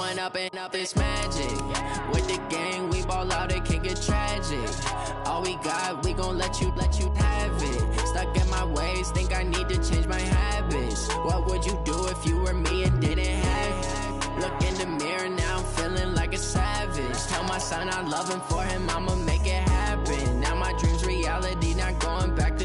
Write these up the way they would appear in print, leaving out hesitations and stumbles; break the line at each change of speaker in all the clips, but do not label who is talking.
going up and up, it's magic. With the gang, we ball out, it can get tragic. All we got, we gon' let you have it. Stuck in my ways, think I need to change my habits. What would you do if you were me and didn't have it? Look in the mirror, now I'm feeling like a savage. Tell my son I love him, for him I'ma make it happen. Now my dream's reality, not going back to.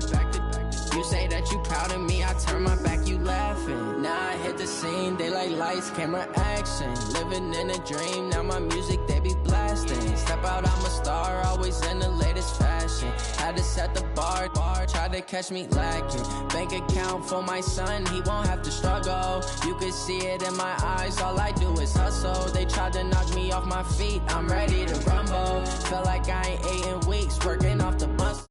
You say that you proud of me, I turn my back, you laughing. Now I hit the scene, they like lights, camera, action. Living in a dream, now my music, they be blasting. Step out, I'm a star, always in the latest fashion. Had to set the bar, try to catch me lacking. Bank account for my son, he won't have to struggle. You can see it in my eyes, all I do is hustle. They tried to knock me off my feet, I'm ready to rumble. Feel like I ain't ate in weeks, working off the bus.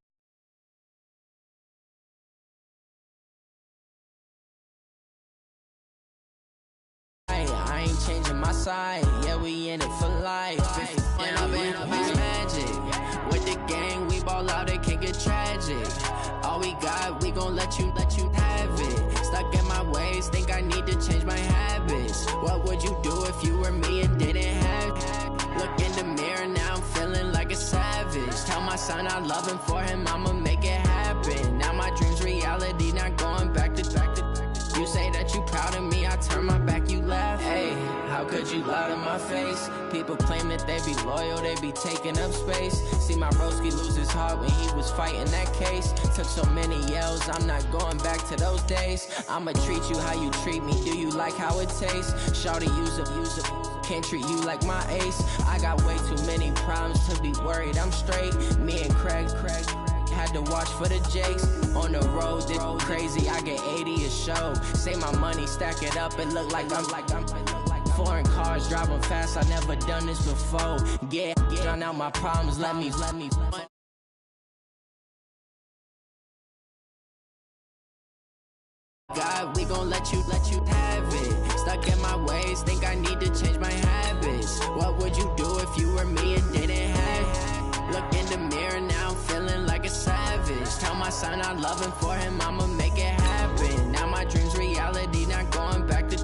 I ain't changing my side, yeah, we in it for life. And I've been up, it's magic. With the gang, we ball out, it can get tragic. All we got, we gon' let you have it. Stuck in my ways, think I need to change my habits. What would you do if you were me and didn't have it? Look in the mirror, now I'm feeling like a savage. Tell my son I love him, for him I'ma make it happen. Now my dream's reality, not going back to. You say that you proud of me, I turn my back, you laugh. Hey, how could you lie to my face? People claim that they be loyal, they be taking up space. See my broski lose his heart when he was fighting that case. Took so many yells, I'm not going back to those days. I'ma treat you how you treat me, do you like how it tastes? Shawty, use it, can't treat you like my ace. I got way too many problems to be worried, I'm straight. Me and Craig had to watch for the Jakes. On the road, this crazy, I get 80 a show. Say my money, stack it up, it look like I'm foreign cars, driving fast, I never done this before. Yeah, drown out my problems, let me. God, we gon' let you have it. Stuck in my ways, think I need to change my habits. What would you do if you were me and didn't have it? Look in the mirror, now I'm feeling like a savage. Tell my son I love him, for him I'ma make it happen. Now my dream's reality, not going back to.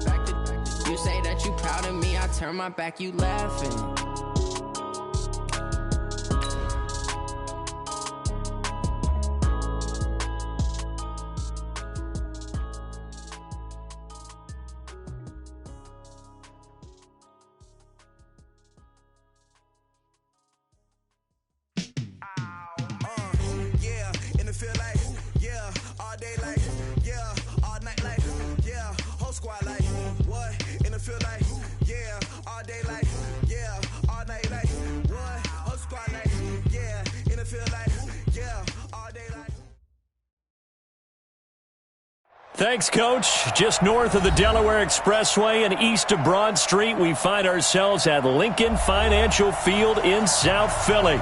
You say that you proud of me, I turn my back, you laughing.
Thanks, Coach. Just north of the Delaware Expressway and east of Broad Street, we find ourselves at Lincoln Financial Field in South Philly.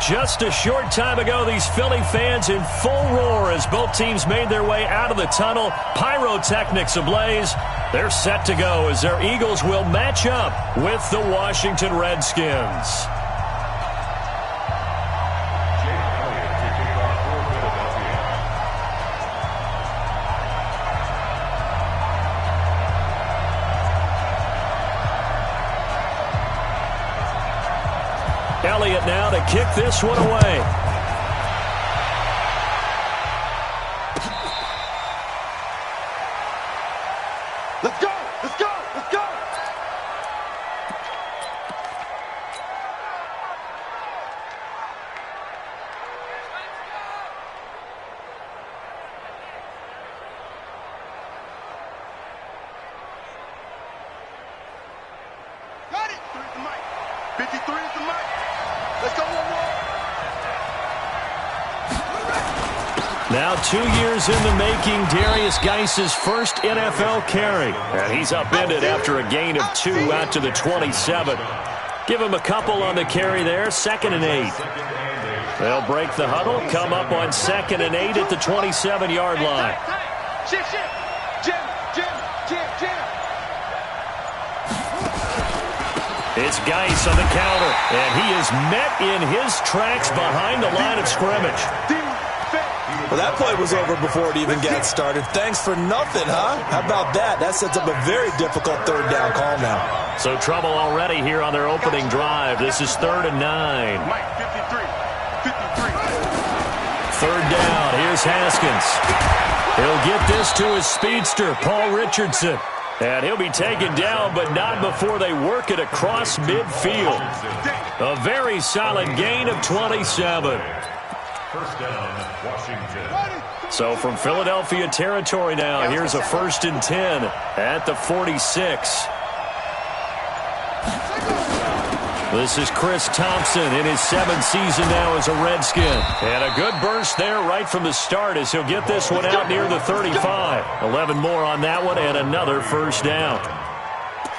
Just a short time ago, these Philly fans in full roar as both teams made their way out of the tunnel. Pyrotechnics ablaze. They're set to go as their Eagles will match up with the Washington Redskins. Elliott now to kick this one away.
Let's go! Let's go! Let's go! Got it! 3 is the mic. 53 is the mic. Let's go, one more.
Now 2 years in the making, Darius Geis's first NFL carry. And he's upended after a gain of 2 out to the 27. Give him a couple on the carry there, 2nd and 8. They'll break the huddle, come up on 2nd and 8 at the 27-yard line. It's Geis on the counter, and he is met in his tracks behind the line of scrimmage.
Well, that play was over before it even got started. Thanks for nothing, huh? How about that? That sets up a very difficult third down call now.
So trouble already here on their opening drive. This is 3rd and 9.
Mike, 53.
Third down. Here's Haskins. He'll get this to his speedster, Paul Richardson. And he'll be taken down, but not before they work it across midfield. A very solid gain of 27.
First down, Washington.
So from Philadelphia territory now, here's a 1st and 10 at the 46. This is Chris Thompson in his 7th season now as a Redskin. And a good burst there right from the start as he'll get this one out near the 35. 11 more on that one and another first down.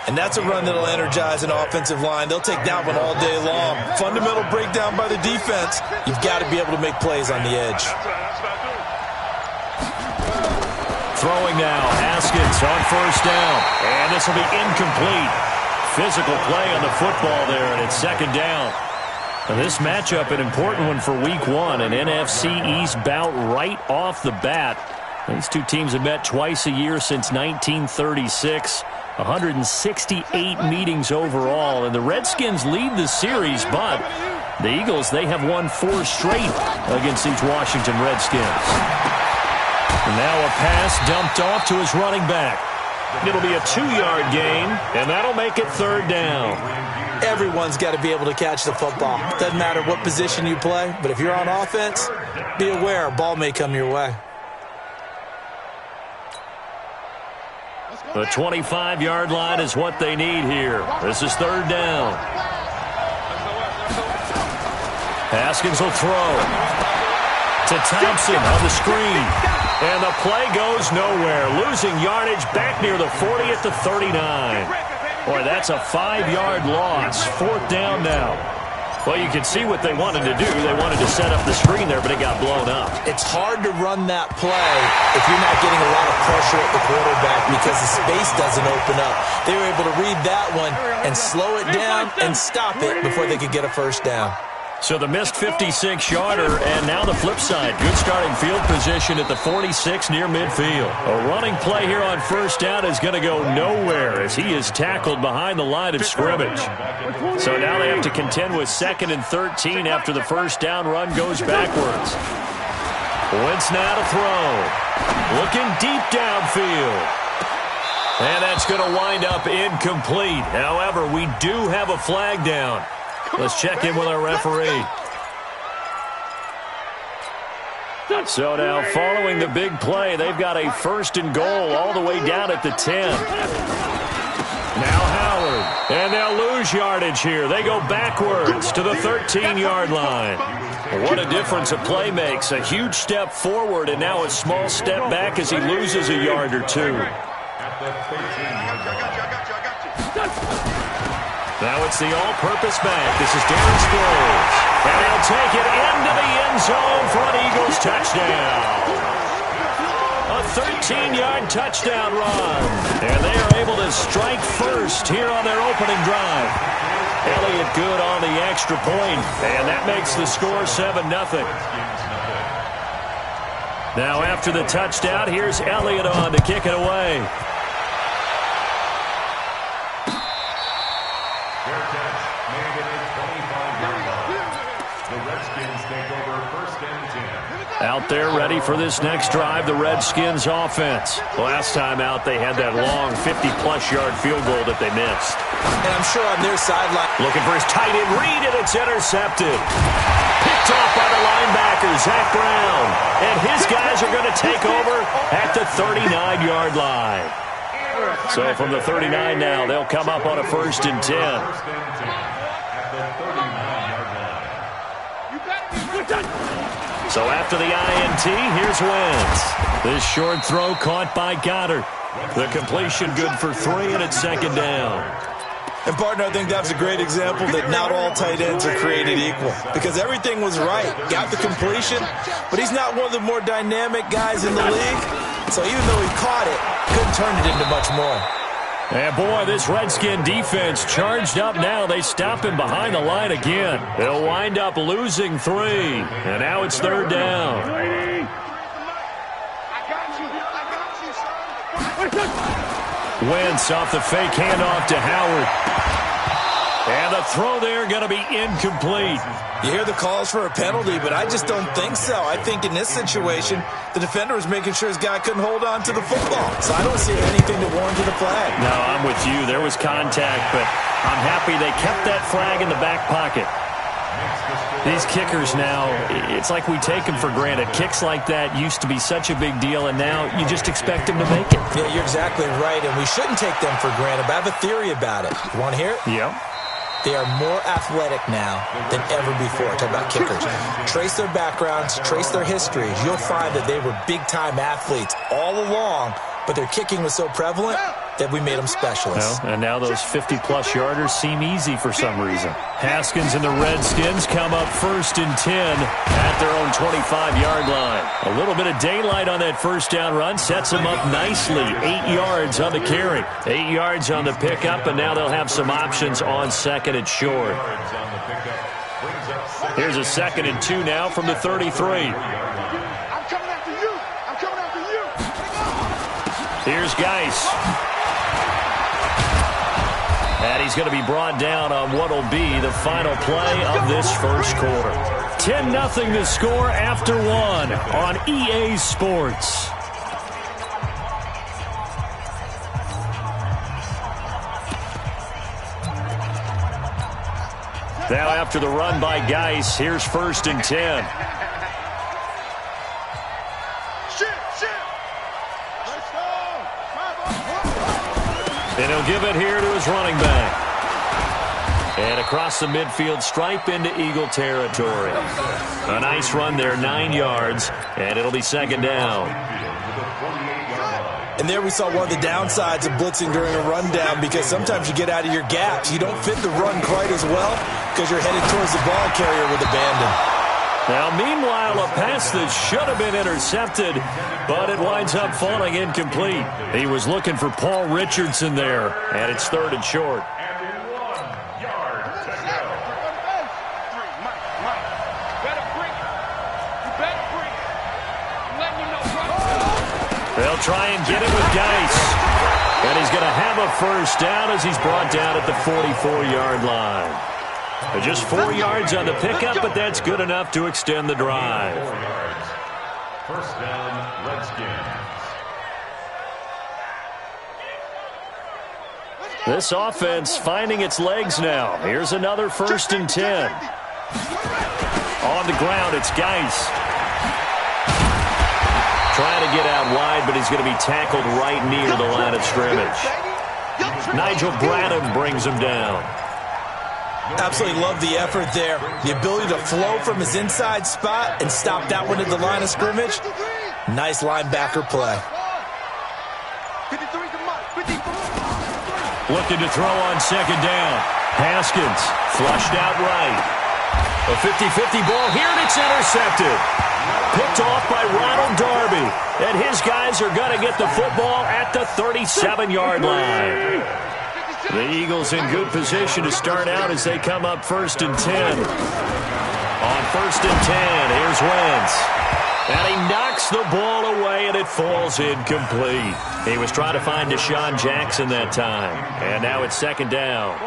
And that's a run that'll energize an offensive line. They'll take that one all day long. Fundamental breakdown by the defense. You've got to be able to make plays on the edge.
Throwing now, Haskins on first down. And this will be incomplete. Physical play on the football there, and it's 2nd down. Now this matchup, an important one for Week 1, an NFC East bout right off the bat. These two teams have met twice a year since 1936. 168 meetings overall, and the Redskins lead the series, but the Eagles, they have won 4 straight against these Washington Redskins. And now a pass dumped off to his running back. It'll be a 2-yard gain, and that'll make it 3rd down.
Everyone's got to be able to catch the football. Doesn't matter what position you play, but if you're on offense, be aware a ball may come your way.
The 25-yard line is what they need here. This is 3rd down. Haskins will throw to Thompson on the screen. And the play goes nowhere. Losing yardage back near the 40 at the 39. Boy, that's a 5-yard loss. 4th down now. Well, you can see what they wanted to do. They wanted to set up the screen there, but it got blown up.
It's hard to run that play if you're not getting a lot of pressure at the quarterback because the space doesn't open up. They were able to read that one and slow it down and stop it before they could get a first down.
So the missed 56-yarder, and now the flip side. Good starting field position at the 46 near midfield. A running play here on first down is going to go nowhere as he is tackled behind the line of scrimmage. So now they have to contend with 2nd and 13 after the first down run goes backwards. Wentz now to throw. Looking deep downfield. And that's going to wind up incomplete. However, we do have a flag down. Let's check in with our referee. So now, following the big play, they've got a 1st and goal all the way down at the 10. Now Howard, and they'll lose yardage here. They go backwards to the 13-yard line. What a difference a play makes. A huge step forward, and now a small step back as he loses a yard or two. Now it's the all-purpose back. This is Darren Sproles. And he'll take it into the end zone for an Eagles touchdown. A 13-yard touchdown run. And they are able to strike first here on their opening drive. Elliott good on the extra point. And that makes the score 7-0. Now after the touchdown, here's Elliott on to kick it away. Out there ready for this next drive, the Redskins offense. Last time out, they had that long 50-plus yard field goal that they missed.
And I'm sure on their sideline.
Looking for his tight end read, and it's intercepted. Picked off by the linebacker, Zach Brown. And his guys are going to take over at the 39-yard line. So from the 39 now, they'll come up on a 1st and 10. So after the INT, here's Wentz. This short throw caught by Goddard. The completion good for 3, and it's 2nd down.
And, partner, I think that's a great example that not all tight ends are created equal because everything was right. Got the completion, but he's not one of the more dynamic guys in the league. So even though he caught it, couldn't turn it into much more.
And, boy, this Redskin defense charged up now. They stop him behind the line again. They'll wind up losing 3. And now it's 3rd down. Wentz off the fake handoff to Howard. And the throw there going to be incomplete.
You hear the calls for a penalty, but I just don't think so. I think in this situation, the defender was making sure his guy couldn't hold on to the football. So I don't see anything to warrant the flag.
No, I'm with you. There was contact, but I'm happy they kept that flag in the back pocket. These kickers now, it's like we take them for granted. Kicks like that used to be such a big deal, and now you just expect them to make it.
Yeah, you're exactly right, and we shouldn't take them for granted, but I have a theory about it. You want to hear it?
Yep.
They are more athletic now than ever before. Talk about kickers. Trace their backgrounds, trace their histories. You'll find that they were big-time athletes all along, but their kicking was so prevalent that we made them specialists.
Well, and now those 50-plus yarders seem easy for some reason. Haskins and the Redskins come up 1st and 10 at their own 25-yard line. A little bit of daylight on that first down run sets them up nicely. 8 yards on the carry, 8 yards on the pickup, and now they'll have some options on 2nd and short. Here's a 2nd and 2 now from the 33.
I'm coming after you. I'm coming after you.
Here's Geis. And he's going to be brought down on what will be the final play of this first quarter. 10-0 the score after 1 on EA Sports. Now after the run by Geis, here's 1st and 10. And he'll give it here to his running back. And across the midfield stripe into Eagle territory. A nice run there, 9 yards, and it'll be 2nd down.
And there we saw one of the downsides of blitzing during a rundown, because sometimes you get out of your gaps. You don't fit the run quite as well because you're headed towards the ball carrier with abandon.
Now, meanwhile, a pass that should have been intercepted, but it winds up falling incomplete. He was looking for Paul Richardson there, and it's 3rd and short.
And 1 yard to go.
They'll try and get it with Geis. And he's going to have a first down as he's brought down at the 44-yard line. Just 4 yards on the pickup, but that's good enough to extend the drive.
4 yards. First down, Redskins.
This offense finding its legs now. Here's another 1st and 10. On the ground, it's Geis. Trying to get out wide, but he's going to be tackled right near the line of scrimmage. Nigel Bradham brings him down.
Absolutely love the effort there. The ability to flow from his inside spot and stop that one at the line of scrimmage. Nice linebacker play.
Looking to throw on 2nd down. Haskins flushed out right. A 50-50 ball here, and it's intercepted. Picked off by Ronald Darby. And his guys are going to get the football at the 37-yard line. The Eagles in good position to start out as they come up 1st and 10. On 1st and 10, here's Wentz. And he knocks the ball away, and it falls incomplete. He was trying to find Deshaun Jackson that time. And now it's 2nd down.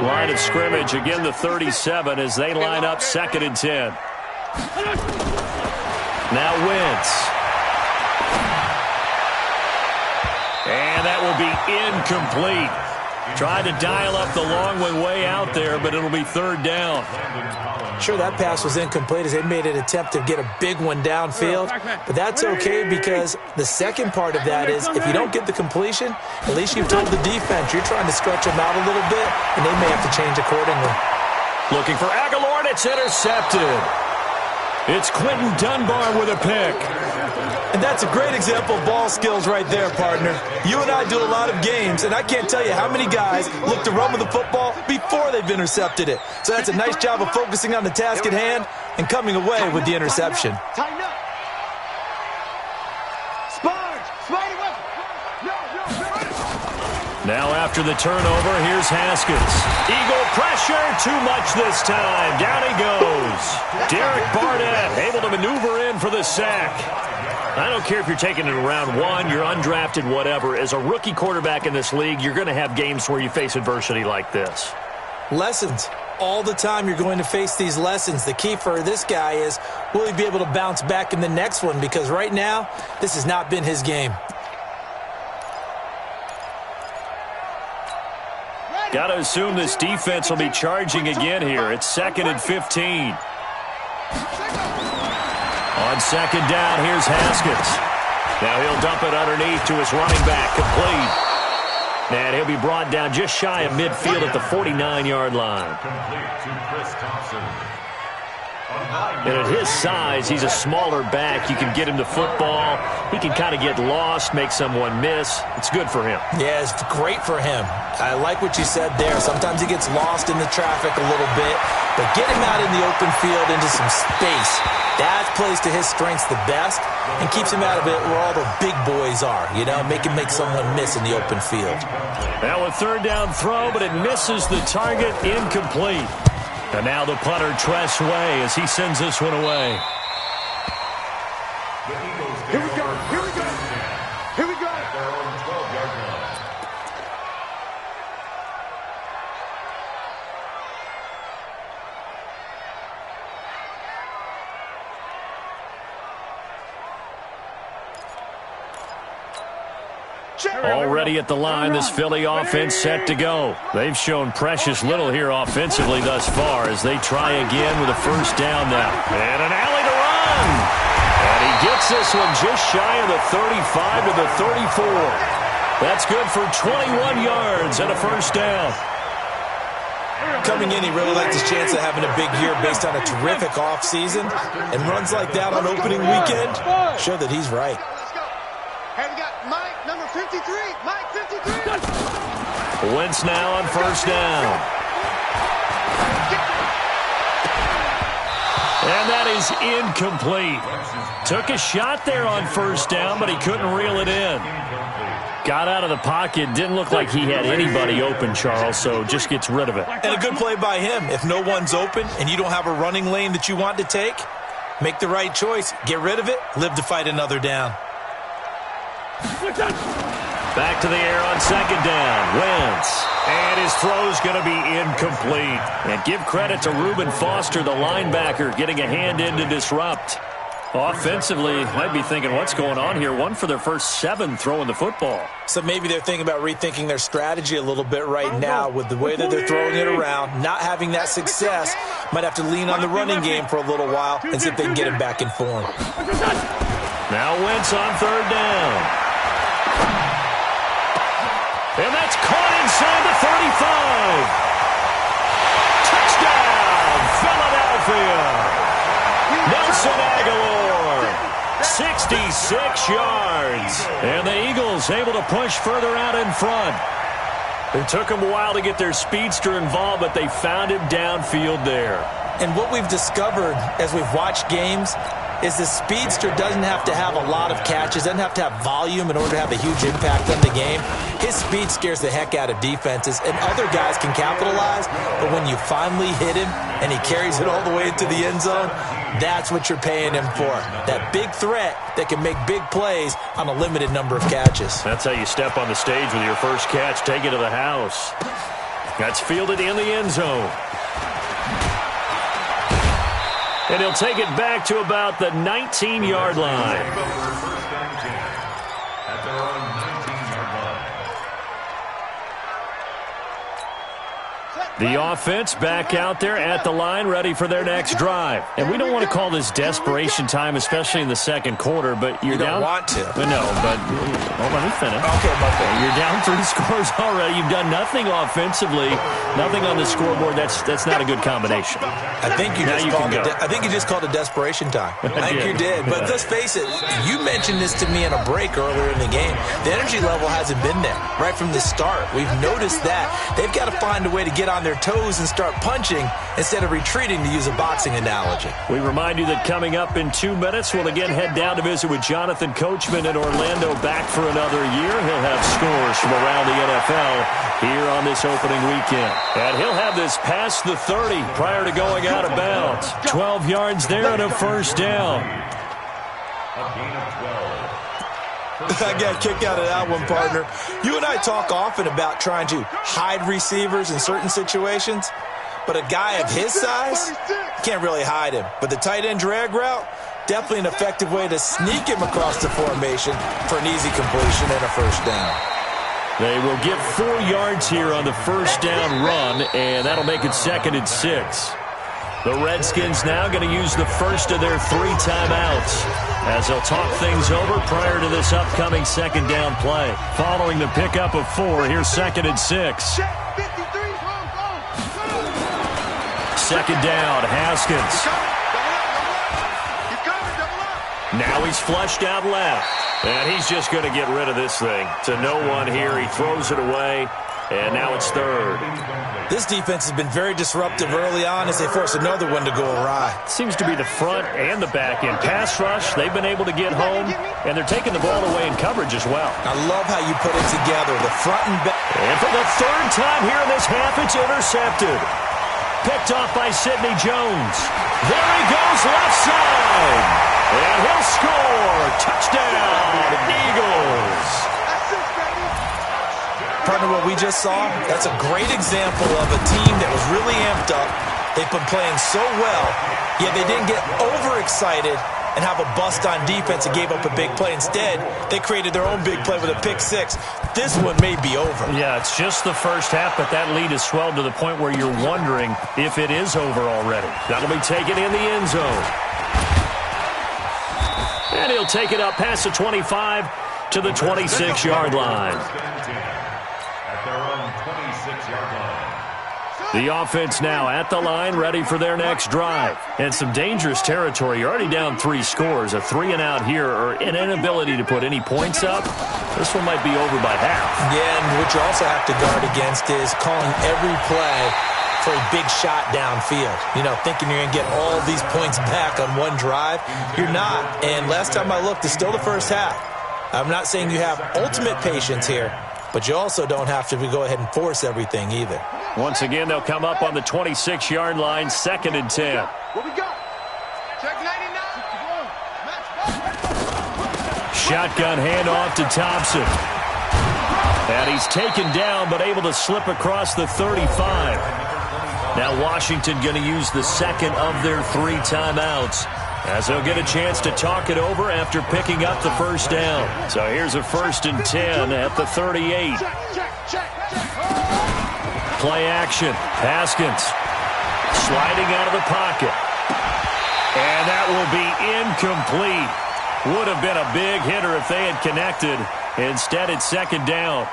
Line of scrimmage, again the 37 as they line up 2nd and 10. Now Wentz. And that will be incomplete. Tried to dial up the long one way out there, but it'll be 3rd down.
Sure, that pass was incomplete as they made an attempt to get a big one downfield, but that's okay because the second part of that is if you don't get the completion, at least you've told the defense you're trying to stretch them out a little bit, and they may have to change accordingly.
Looking for Aguilar, and it's intercepted. It's Quentin Dunbar with a pick.
And that's a great example of ball skills right there, partner. You and I do a lot of games, and I can't tell you how many guys look to run with the football before they've intercepted it. So that's a nice job of focusing on the task at hand and coming away with the interception.
Tighten up. Sponge. Slide away.
Now after the turnover, here's Haskins. Eagle pressure, too much this time. Down he goes. Derek Barnett able to maneuver in for the sack. I don't care if you're taking it in round 1, you're undrafted, whatever. As a rookie quarterback in this league, you're going to have games where you face adversity like this.
Lessons. All the time you're going to face these lessons. The key for this guy is, will he be able to bounce back in the next one? Because right now, this has not been his game.
Got to assume this defense will be charging again here. It's 2nd and 15. On 2nd down, here's Haskins. Now he'll dump it underneath to his running back, complete. And he'll be brought down just shy of midfield at the 49-yard line.
Complete to Chris Thompson.
And at his size, he's a smaller back. You can get him the football. He can kind of get lost, make someone miss. It's good for him.
Yeah, it's great for him. I like what you said there. Sometimes he gets lost in the traffic a little bit, but get him out in the open field into some space. That plays to his strengths the best and keeps him out of it where all the big boys are, you know, make him make someone miss in the open field.
Now a 3rd down throw, but it misses the target, incomplete. And now the punter, Tress Way, as he sends this one away.
Here we go. Here we go. Here we go.
At their own 12-yard line.
Already at the line, this Philly offense set to go. They've shown precious little here offensively thus far as they try again with a 1st down now. And an alley to run. And he gets this one just shy of the 35 to the 34. That's good for 21 yards and a 1st down.
Coming in, he really liked his chance of having a big year based on a terrific offseason. And runs like that on opening weekend show that he's right.
Hey, we got Mike, number 53. Mike, 53.
Wentz now on 1st down. And that is incomplete. Took a shot there on 1st down, but he couldn't reel it in. Got out of the pocket. Didn't look like he had anybody open, Charles, so just gets rid of it.
And a good play by him. If no one's open and you don't have a running lane that you want to take, make the right choice. Get rid of it. Live to fight another down.
Back to the air on 2nd down. Wentz. And his throw's going to be incomplete. And give credit to Reuben Foster, the linebacker, getting a hand in to disrupt. Offensively, I'd be thinking, what's going on here? 1 for their first 7 throwing the football.
So maybe they're thinking about rethinking their strategy a little bit right now with the way that they're throwing it around. Not having that success, might have to lean on the running game for a little while and see if they can get him back in form.
Now Wentz on 3rd down. And that's caught inside the 35. Touchdown, Philadelphia. Nelson Aguilar, 66 yards. And the Eagles able to push further out in front. It took them a while to get their speedster involved, but they found him downfield there.
And what we've discovered as we've watched games is the speedster doesn't have to have a lot of catches, doesn't have to have volume in order to have a huge impact on the game. His speed scares the heck out of defenses, and other guys can capitalize, but when you finally hit him and he carries it all the way into the end zone, that's what you're paying him for. That big threat that can make big plays on a limited number of catches.
That's how you step on the stage with your first catch, take it to the house. That's fielded in the end zone. And he'll take it back to about the 19-yard line.
First down 10 at their own 19-yard line.
The offense back out there at the line, ready for their next drive. And we don't want to call this desperation time, especially in the second quarter, but you're down.
You don't want to.
No, but let me finish.
Okay, my bad.
You're down 3 scores already. You've done nothing offensively, nothing on the scoreboard. That's not a good combination.
I think you just called it desperation time. I think you did. But let's face it, you mentioned this to me in a break earlier in the game. The energy level hasn't been there right from the start. We've noticed that. They've got to find a way to get on their toes and start punching instead of retreating, to use a boxing analogy.
We remind you that coming up in 2 minutes, we'll again head down to visit with Jonathan Coachman in Orlando, back for another year. He'll have scores from around the NFL here on this opening weekend. And he'll have this past the 30 prior to going out of bounds. 12 yards there and a first down.
A gain of 12.
I got a kick out of that one, partner. You and I talk often about trying to hide receivers in certain situations, but a guy of his size, you can't really hide him. But the tight end drag route, definitely an effective way to sneak him across the formation for an easy completion and a first down.
They will get 4 yards here on the first down run, and that'll make it 2nd and 6. The Redskins now going to use the first of their 3 timeouts as they'll talk things over prior to this upcoming second down play. Following the pickup of 4, here's 2nd and 6. Second down, Haskins. Now he's flushed out left. And he's just going to get rid of this thing. To no one here. He throws it away. And now it's 3rd.
This defense has been very disruptive early on as they force another one to go awry.
Seems to be the front and the back end. Pass rush, they've been able to get home. And they're taking the ball away in coverage as well.
I love how you put it together. The front and back.
And for the 3rd time here in this half, it's intercepted. Picked off by Sidney Jones. There he goes left side. And he'll score. Touchdown, Eagles.
Partner, what we just saw, that's a great example of a team that was really amped up. They've been playing so well, yet they didn't get overexcited and have a bust on defense and gave up a big play. Instead, they created their own big play with a pick 6. This one may be over.
Yeah, it's just the first half, but that lead has swelled to the point where you're wondering if it is over already. That'll be taken in the end zone. And he'll take it up past the 25 to the 26-yard line.
At their own 26-yard line.
The offense now at the line, ready for their next drive. And some dangerous territory. You're already down 3 scores. A 3-and-out here or an inability to put any points up. This one might be over by half.
Yeah, and what you also have to guard against is calling every play for a big shot downfield. You know, thinking you're going to get all these points back on one drive. You're not. And last time I looked, it's still the first half. I'm not saying you have ultimate patience here, but you also don't have to go ahead and force everything either.
Once again, they'll come up on the 26-yard line, 2nd and 10.
What we got? Check 99.
Shotgun handoff to Thompson. And he's taken down, but able to slip across the 35. Now Washington going to use the second of their 3 timeouts as they'll get a chance to talk it over after picking up the first down. So here's a 1st and 10 at the 38. Play action. Haskins sliding out of the pocket. And that will be incomplete. Would have been a big hitter if they had connected. Instead, it's 2nd down.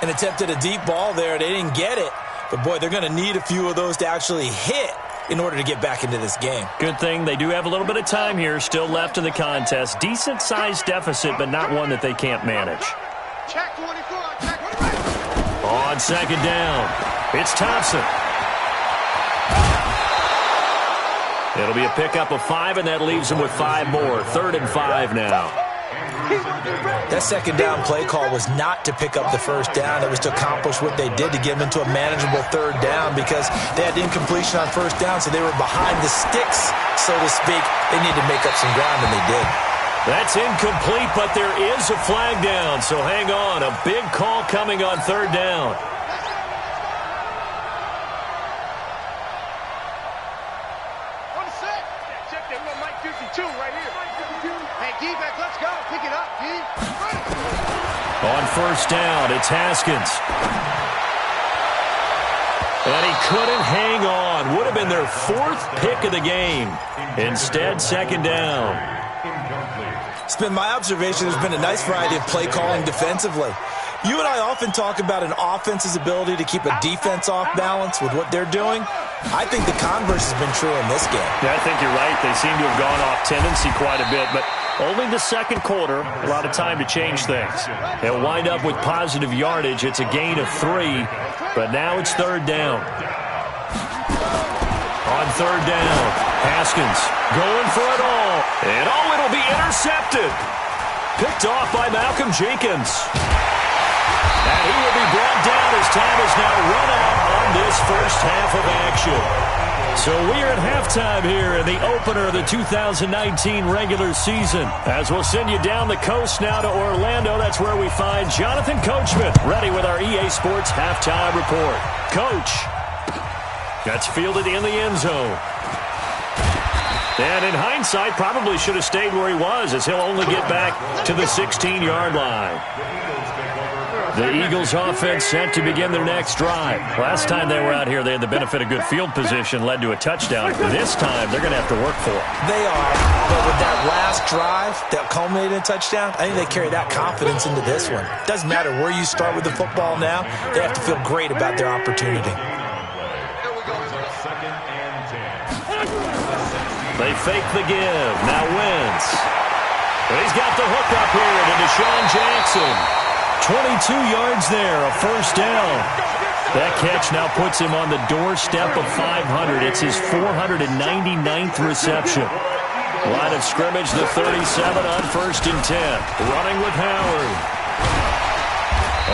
And attempted a deep ball there. They didn't get it. But, boy, they're going to need a few of those to actually hit in order to get back into this game.
Good thing they do have a little bit of time here still left in the contest. Decent-sized deficit, but not one that they can't manage.
Check 24. Check 24.
On 2nd down, it's Thompson. It'll be a pickup of 5, and that leaves them with 5 more. 3rd and 5 now.
That 2nd down play call was not to pick up the first down. It was to accomplish what they did to get them into a manageable 3rd down because they had incompletion on first down, so they were behind the sticks, so to speak. They needed to make up some ground, and they did.
That's incomplete, but there is a flag down, so hang on. A big call coming on 3rd down.
Check that little Mike 52 right here. Hey, D-back, let's go. Pick it up, D.
On 1st down, it's Haskins. And he couldn't hang on. Would have been their 4th pick of the game. Instead, 2nd down.
It's been my observation there's been a nice variety of play calling defensively. You and I often talk about an offense's ability to keep a defense off balance with what they're doing. I think the converse has been true in this game.
Yeah, I think you're right. They seem to have gone off tendency quite a bit, but only the 2nd quarter, a lot of time to change things. They'll wind up with positive yardage. It's a gain of 3, but now it's 3rd down. On 3rd down, Haskins going for it all. And it'll be intercepted. Picked off by Malcolm Jenkins. And he will be brought down as time is now run out on this first half of action. So we are at halftime here in the opener of the 2019 regular season. As we'll send you down the coast now to Orlando, that's where we find Jonathan Coachman, ready with our EA Sports halftime report. Coach, that's fielded in the end zone. And in hindsight, probably should have stayed where he was, as he'll only get back to the 16-yard line. The Eagles offense set to begin their next drive. Last time they were out here, they had the benefit of good field position, led to a touchdown. This time, they're going to have to work for it.
They are, but with that last drive that culminated in a touchdown, I think they carry that confidence into this one. Doesn't matter where you start with the football now, they have to feel great about their opportunity.
They fake the give. Now Wentz. He's got the hook up here to Deshaun Jackson. 22 yards there, a first down. That catch now puts him on the doorstep of 500. It's his 499th reception. Line of scrimmage, the 37 on 1st and 10. Running with Howard.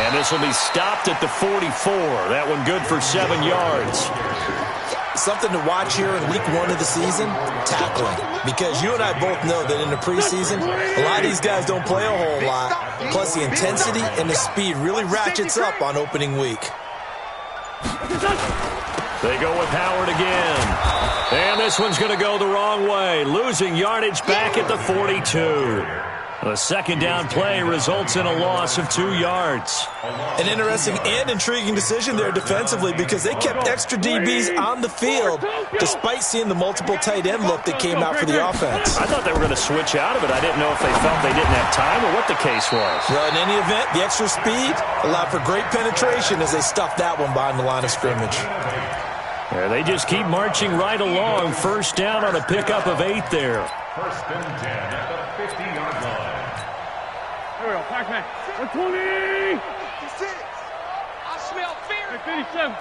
And this will be stopped at the 44. That one good for 7 yards.
Something to watch here in week 1 of the season, tackling. Because you and I both know that in the preseason, a lot of these guys don't play a whole lot. Plus the intensity and the speed really ratchets up on opening week.
They go with Howard again. And this one's going to go the wrong way. Losing yardage back at the 42. The second down play results in a loss of 2 yards.
An interesting and intriguing decision there defensively because they kept extra DBs on the field despite seeing the multiple tight end look that came out for the offense.
I thought they were going to switch out of it. I didn't know if they felt they didn't have time or what the case was.
Well, in any event, the extra speed allowed for great penetration as they stuffed that one behind the line of scrimmage.
Yeah, they just keep marching right along. First down on a pickup of 8 there.
1st and 10 at the 50-yard line.
Here we go, Pac-Man. 120. 56. I smell fear. 57.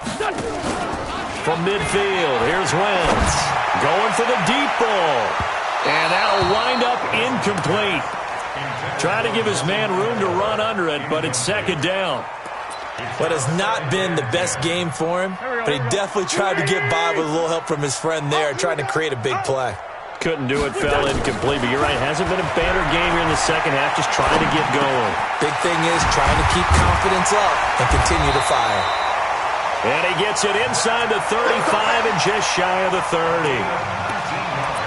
From midfield, here's Wentz. Going for the deep ball. And that'll wind up incomplete. Trying to give his man room to run under it, but it's 2nd down.
What has not been the best game for him, but he definitely tried to get by with a little help from his friend there, trying to create a big play.
Couldn't do it, fell incomplete, but you're right, hasn't been a banner game here in the second half, just trying to get going.
Big thing is trying to keep confidence up and continue to fire.
And he gets it inside the 35 and just shy of the 30.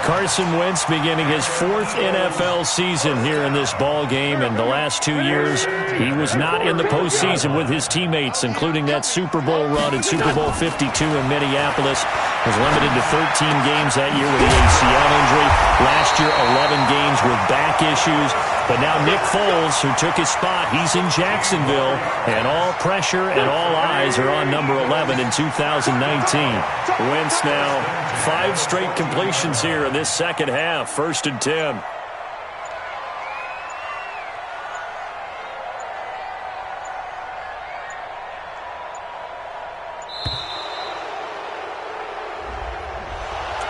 Carson Wentz beginning his 4th NFL season here in this ball game. In the last 2 years, he was not in the postseason with his teammates, including that Super Bowl run in Super Bowl 52 in Minneapolis. Was limited to 13 games that year with the ACL injury. Last year, 11 games with back issues. But now Nick Foles, who took his spot, he's in Jacksonville, and all pressure and all eyes are on number 11 in 2019. Wentz now 5 straight completions here in this second half. 1st and 10.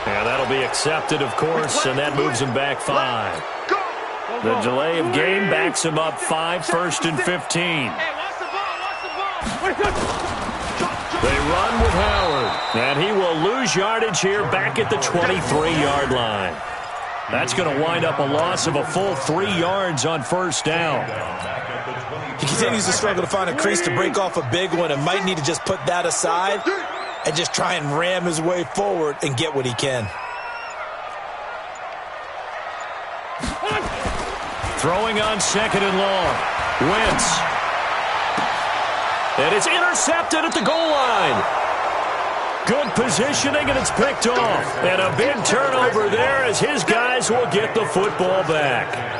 And that'll be accepted, of course, and that moves him back 5. The delay of game backs him up 5, 1st and 15. They run with Howard, and he will lose yardage here back at the 23-yard line. That's going to wind up a loss of a full 3 yards on 1st down.
He continues to struggle to find a crease to break off a big one and might need to just put that aside and just try and ram his way forward and get what he can.
Throwing on 2nd and long. Wentz. And it's intercepted at the goal line. Good positioning, and it's picked off. And a big turnover there as his guys will get the football back.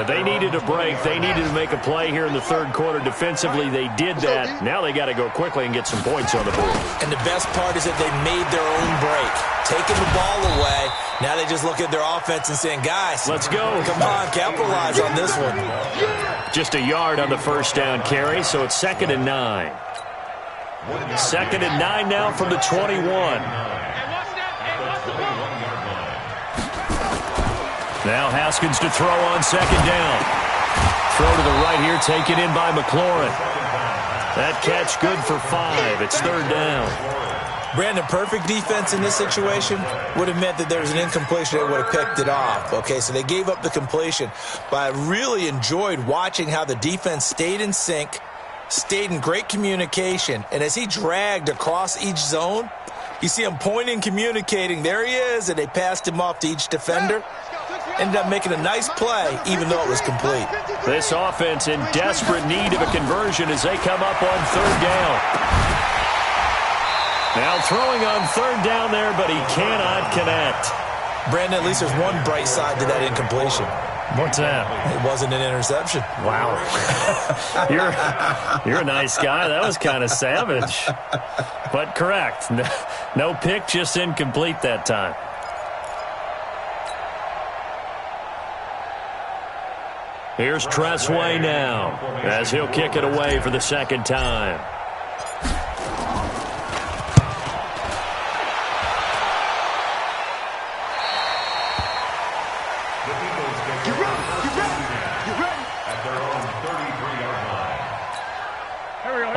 They needed a break. They needed to make a play here in the 3rd quarter. Defensively, they did that. Now they got to go quickly and get some points on the board.
And the best part is that they made their own break. Taking the ball away. Now they just look at their offense and saying, guys,
let's go.
Come on, capitalize on this one.
Just a yard on the 1st down carry, so it's 2nd and 9. 2nd and 9 now from the 21. Now Haskins to throw on 2nd down. Throw to the right here, taken in by McLaurin. That catch good for 5. It's 3rd down.
Brandon, perfect defense in this situation would have meant that there was an incompletion that would have picked it off. Okay, so they gave up the completion. But I really enjoyed watching how the defense stayed in sync, stayed in great communication, and as he dragged across each zone, you see him pointing, communicating. There he is, and they passed him off to each defender. Ended up making a nice play, even though it was complete.
This offense in desperate need of a conversion as they come up on third down. Now throwing on third down there, but he cannot connect.
Brandon, at least there's one bright side to that incompletion.
What's that?
It wasn't an interception.
Wow. You're a nice guy. That was kind of savage. But correct. No pick, just incomplete that time. Here's Tressway now as he'll kick it away for the second time.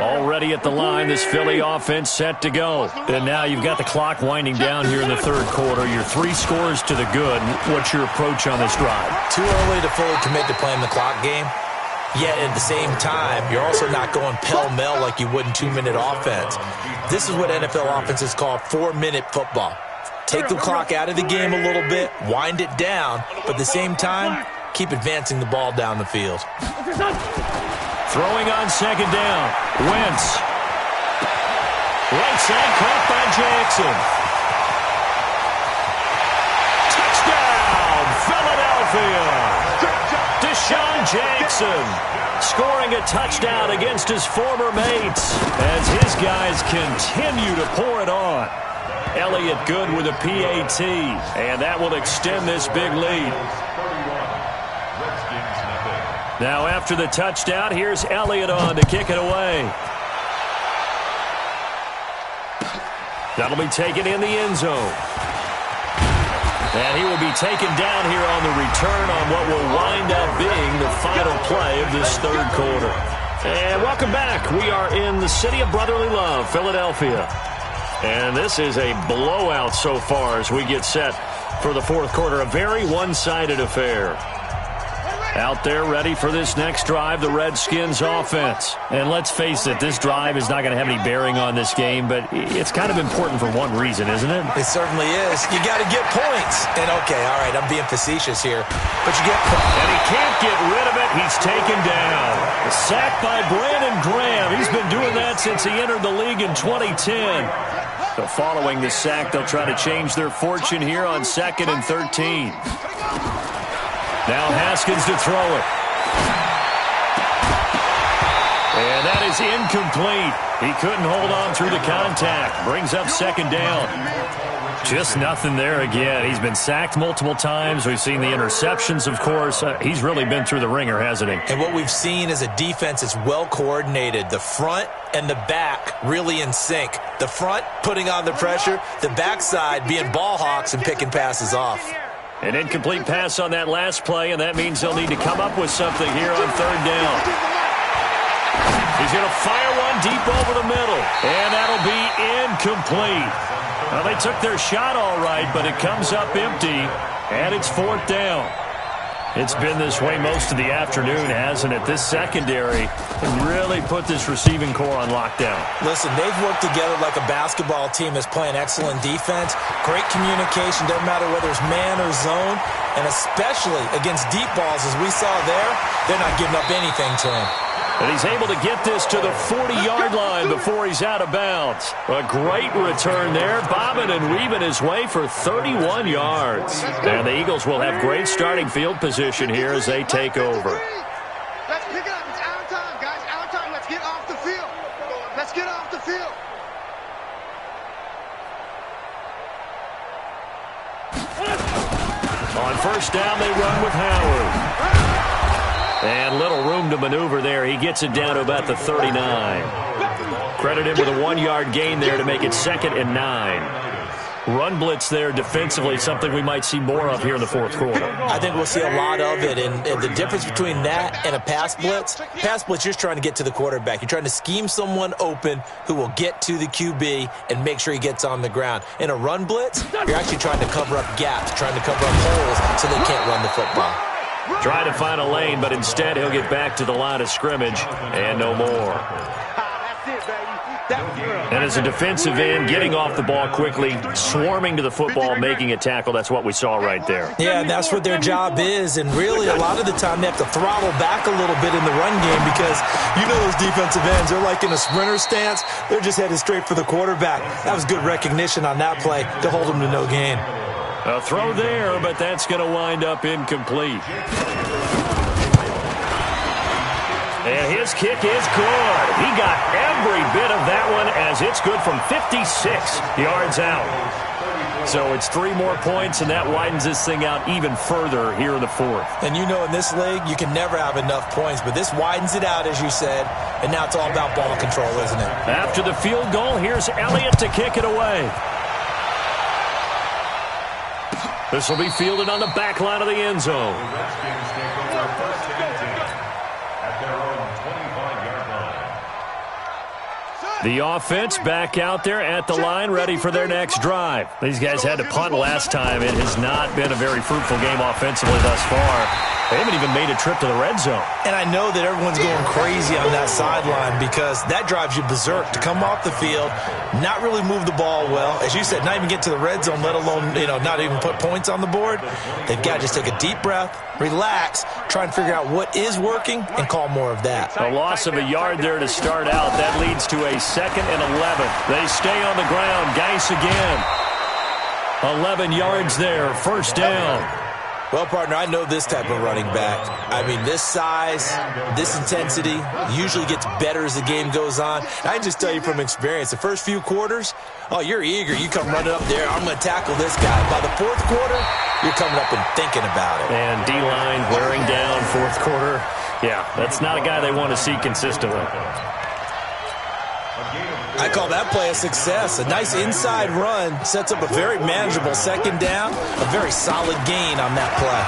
Already at the line, this Philly offense set to go. And now you've got the clock winding down here in the third quarter. You're 3 scores to the good. What's your approach on this drive?
Too early to fully commit to playing the clock game. Yet at the same time, you're also not going pell-mell like you would in 2-minute offense. This is what NFL offenses call 4-minute football. Take the clock out of the game a little bit, wind it down, but at the same time, keep advancing the ball down the field.
Throwing on second down. Wentz. Right side caught by Jackson. Touchdown, Philadelphia. Deshaun Jackson scoring a touchdown against his former mates as his guys continue to pour it on. Elliott good with a PAT, and that will extend this big lead. Now after the touchdown, here's Elliott on to kick it away. That'll be taken in the end zone. And he will be taken down here on the return on what will wind up being the final play of this third quarter. And welcome back. We are in the city of brotherly love, Philadelphia. And this is a blowout so far as we get set for the fourth quarter. A very one-sided affair. Out there ready for this next drive, the Redskins offense. And let's face it, this drive is not going to have any bearing on this game, but it's kind of important for one reason, isn't it?
It certainly is. You got to get points. And okay, all right, I'm being facetious here, but you get points.
And he can't get rid of it. He's taken down. A sack by Brandon Graham. He's been doing that since he entered the league in 2010. So following the sack, they'll try to change their fortune here on 2nd and 13. Now Haskins to throw it. And that is incomplete. He couldn't hold on through the contact. Brings up second down. Just nothing there again. He's been sacked multiple times. We've seen the interceptions, of course. He's really been through the ringer, hasn't he?
And what we've seen is a defense that's well coordinated. The front and the back really in sync. The front putting on the pressure. The backside being ball hawks and picking passes off.
An incomplete pass on that last play, and that means they'll need to come up with something here on third down. He's going to fire one deep over the middle, and that'll be incomplete. Well, they took their shot all right, but it comes up empty, and it's fourth down. It's been this way most of the afternoon, hasn't it? This secondary can really put this receiving core on lockdown.
Listen, they've worked together like a basketball team that's playing excellent defense. Great communication, doesn't matter whether it's man or zone. And especially against deep balls, as we saw there, they're not giving up anything to him.
And he's able to get this to the 40-yard line before he's out of bounds. A great return there, bobbing and weaving his way for 31 yards. And the Eagles will have great starting field position here as they take over.
Let's pick it up. It's our time, guys. Our time. Let's get off the field. Let's get off the field.
On first down, they run with Howard. And little room to maneuver there. He gets it down to about the 39. Credit him with a 1-yard gain there to make it 2nd and 9. Run blitz there defensively, something we might see more of here in the fourth quarter.
I think we'll see a lot of it, and the difference between that and a pass blitz, you're just trying to get to the quarterback. You're trying to scheme someone open who will get to the QB and make sure he gets on the ground. In a run blitz, you're actually trying to cover up gaps, trying to cover up holes so they can't run the football.
Trying to find a lane, but instead he'll get back to the line of scrimmage and no more. And as a defensive end, getting off the ball quickly, swarming to the football, making a tackle, that's what we saw right there.
Yeah, and that's what their job is. And really, a lot of the time, they have to throttle back a little bit in the run game because you know those defensive ends, they're like in a sprinter stance. They're just headed straight for the quarterback. That was good recognition on that play to hold them to no gain.
A throw there, but that's going to wind up incomplete. And his kick is good. He got every bit of that one as it's good from 56 yards out. So it's 3 more points, and that widens this thing out even further here in the fourth.
And you know in this league, you can never have enough points, but this widens it out, as you said, and now it's all about ball control, isn't it?
After the field goal, here's Elliott to kick it away. This will be fielded on the back line of the end zone. The offense back out there at the line, ready for their next drive. These guys had to punt last time. It has not been a very fruitful game offensively thus far. They haven't even made a trip to the red zone. And I know that everyone's going crazy on that sideline because that drives you berserk to come off the field, not really move the ball well. As you said, not even get to the red zone, let alone, not even put points on the board. They've got to just take a deep breath, relax, try and figure out what is working, and call more of that. A loss of a yard there to start out. That leads to a 2nd and 11. They stay on the ground. Geis again. 11 yards there. First down.
Well, partner, I know this type of running back. I mean, this size, this intensity usually gets better as the game goes on. I can just tell you from experience, the first few quarters, you're eager. You come running up there, I'm going to tackle this guy. By the fourth quarter, you're coming up and thinking about it.
And D-line wearing down fourth quarter. Yeah, that's not a guy they want to see consistently.
I call that play a success. A nice inside run sets up a very manageable second down, a very solid gain on that play.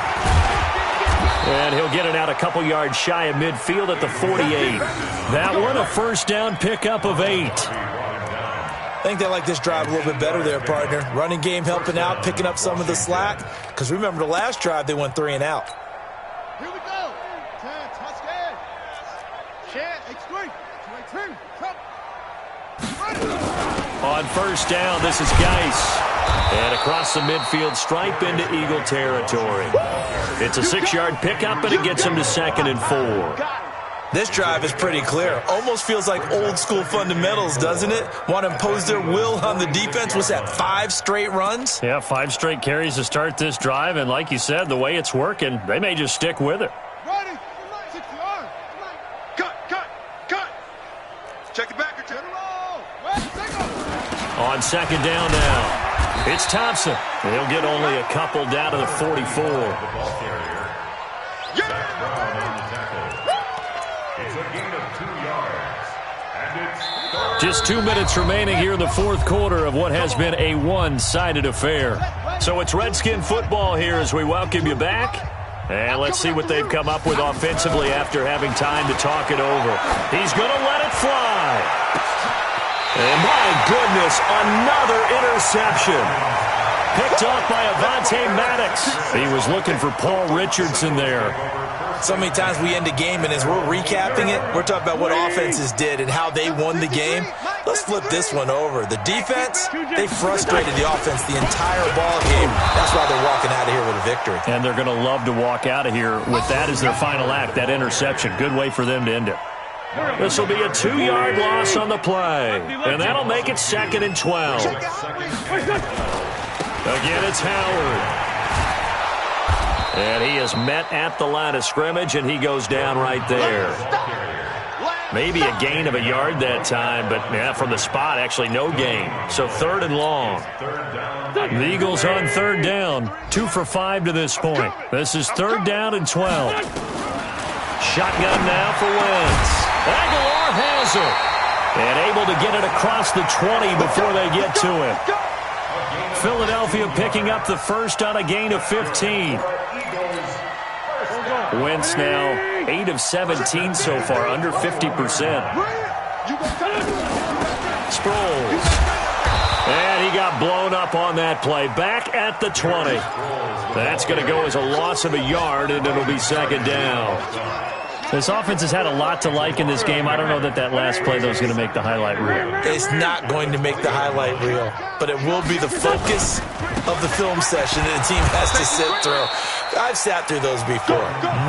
And he'll get it out a couple yards shy of midfield at the 48. That one, a first down pickup of 8.
I think they like this drive a little bit better there, partner. Running game helping out, picking up some of the slack. Because remember the last drive, they went 3 and out.
Here we go. 10, touchdown. Chance, H3, 22, come.
On first down, this is Geis. And across the midfield stripe into Eagle territory. It's a 6-yard pickup, and it gets him to 2nd and 4.
This drive is pretty clear. Almost feels like old school fundamentals, doesn't it? Want to impose their will on the defense. What's that, 5 straight runs?
Yeah, 5 straight carries to start this drive. And like you said, the way it's working, they may just stick with it.
Ready, 6 yards. Cut. Check the back or check the roll.
On second down now, it's Thompson. He'll get only a couple down to the 44. Just 2 minutes remaining here in the fourth quarter of what has been a one-sided affair. So it's Redskin football here as we welcome you back. And let's see what they've come up with offensively after having time to talk it over. He's going to let it fly. And my goodness, another interception. Picked off by Avonte Maddox. He was looking for Paul Richardson there.
So many times we end a game, and as we're recapping it, we're talking about what offenses did and how they won the game. Let's flip this one over. The defense, they frustrated the offense the entire ball game. That's why they're walking out of here with a victory.
And they're going to love to walk out of here with that as their final act, that interception. Good way for them to end it. This will be a 2-yard loss on the play. And that'll make it 2nd and 12. Again, it's Howard. And he is met at the line of scrimmage, and he goes down right there. Maybe a gain of a yard that time, but yeah, from the spot, actually no gain. So 3rd and long. The Eagles on 3rd down. 2 for 5 to this point. This is 3rd down and 12. Shotgun now for Wentz. Aguilar has it. And able to get it across the 20 before they get to him. Philadelphia picking up the first on a gain of 15. Wentz now 8 of 17 so far, under 50%. Sproles. And he got blown up on that play. Back at the 20. That's going to go as a loss of a yard, and it'll be second down. This offense has had a lot to like in this game. I don't know that last play, though, is going to make the highlight reel.
It's not going to make the highlight reel, but it will be the focus of the film session that the team has to sit through. I've sat through those before.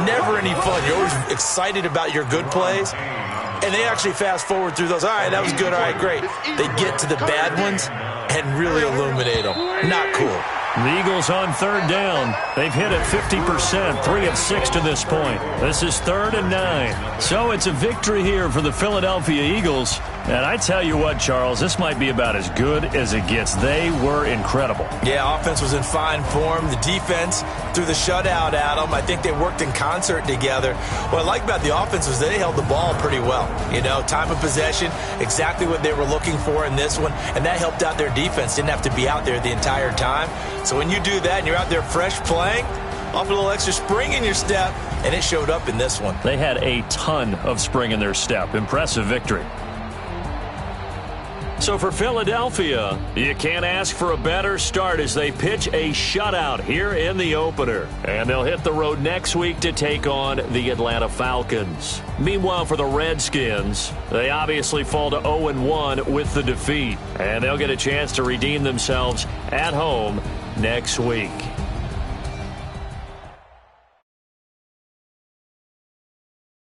Never any fun. You're always excited about your good plays, and they actually fast forward through those. All right, that was good. All right, great. They get to the bad ones and really illuminate them. Not cool.
The Eagles on third down. They've hit it 50%, 3 of 6 to this point. This is 3rd and 9. So it's a victory here for the Philadelphia Eagles. And I tell you what, Charles, this might be about as good as it gets. They were incredible.
Yeah, offense was in fine form. The defense threw the shutout at them. I think they worked in concert together. What I like about the offense was they held the ball pretty well. You know, time of possession, exactly what they were looking for in this one. And that helped out their defense. Didn't have to be out there the entire time. So when you do that and you're out there fresh playing, off a little extra spring in your step, and it showed up in this one.
They had a ton of spring in their step. Impressive victory. So for Philadelphia, you can't ask for a better start as they pitch a shutout here in the opener. And they'll hit the road next week to take on the Atlanta Falcons. Meanwhile, for the Redskins, they obviously fall to 0-1 with the defeat. And they'll get a chance to redeem themselves at home next week.